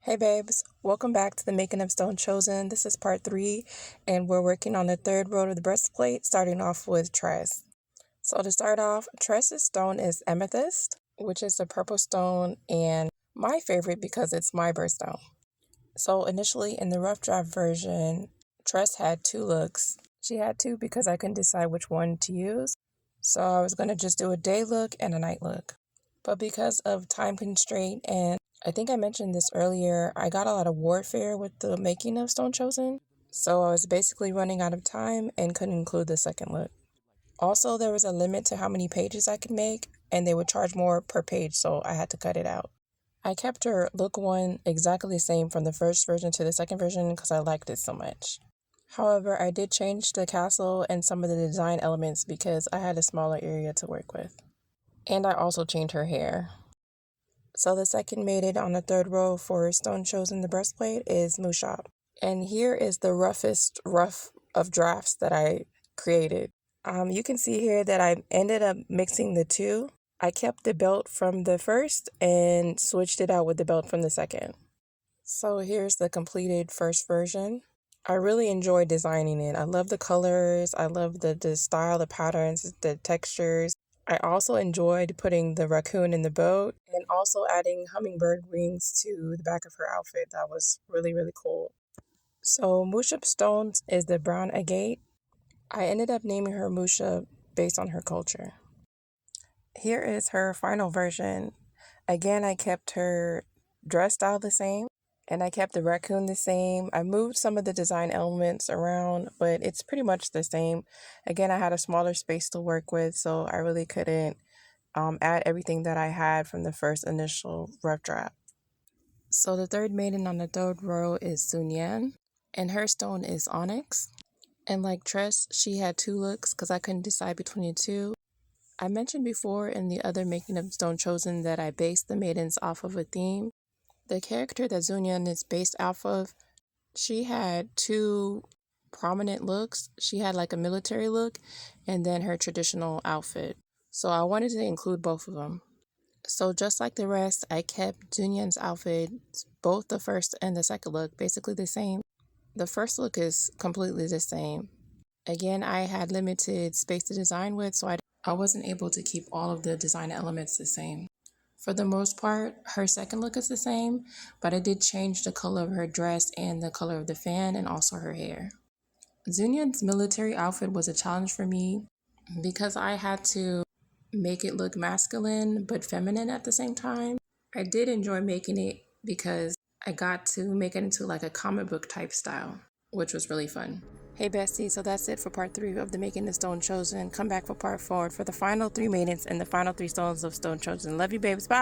Hey babes, welcome back to the Making of Stone Chosen. This is part 3, and we're working on the third row of the breastplate, starting off with Tress. So to start off, Tress's stone is Amethyst, which is a purple stone, and my favorite because it's my birthstone. So initially in the rough draft version, Tress had 2 looks. She had 2 because I couldn't decide which one to use. So I was going to just do a day look and a night look. But because of time constraint, and I think I mentioned this earlier, I got a lot of warfare with the making of Stone Chosen. So I was basically running out of time and couldn't include the second look. Also, there was a limit to how many pages I could make, and they would charge more per page, so I had to cut it out. I kept her look 1 exactly the same from the first version to the second version because I liked it so much. However, I did change the castle and some of the design elements because I had a smaller area to work with. And I also changed her hair. So the second maiden on the third row for Stone Chosen the breastplate is Mushab. And here is the roughest rough of drafts that I created. You can see here that I ended up mixing the 2. I kept the belt from the first and switched it out with the belt from the second. So here's the completed first version. I really enjoyed designing it. I love the colors. I love the style, the patterns, the textures. I also enjoyed putting the raccoon in the boat and also adding hummingbird wings to the back of her outfit. That was really, really cool. So Mushab Stones is the brown agate. I ended up naming her Musha based on her culture. Here is her final version. Again, I kept her dress style the same. And I kept the raccoon the same. I moved some of the design elements around, but it's pretty much the same. Again, I had a smaller space to work with, so I really couldn't add everything that I had from the first initial rough draft. So the third maiden on the third row is Sunyan, and her stone is onyx. And like Tress, she had 2 looks because I couldn't decide between the 2. I mentioned before in the other Making of Stone Chosen that I based the maidens off of a theme. The character that Zunyan is based off of, she had 2 prominent looks. She had like a military look and then her traditional outfit. So I wanted to include both of them. So just like the rest, I kept Zunyan's outfit, both the first and the second look, basically the same. The first look is completely the same. Again, I had limited space to design with, so I wasn't able to keep all of the design elements the same. For the most part, her second look is the same, but I did change the color of her dress and the color of the fan and also her hair. Zunyan's military outfit was a challenge for me because I had to make it look masculine but feminine at the same time. I did enjoy making it because I got to make it into like a comic book type style, which was really fun. Hey bestie, so that's it for part 3 of the Making the Stone Chosen. Come back for part 4 for the final 3 maidens and the final 3 stones of Stone Chosen. Love you babes, bye!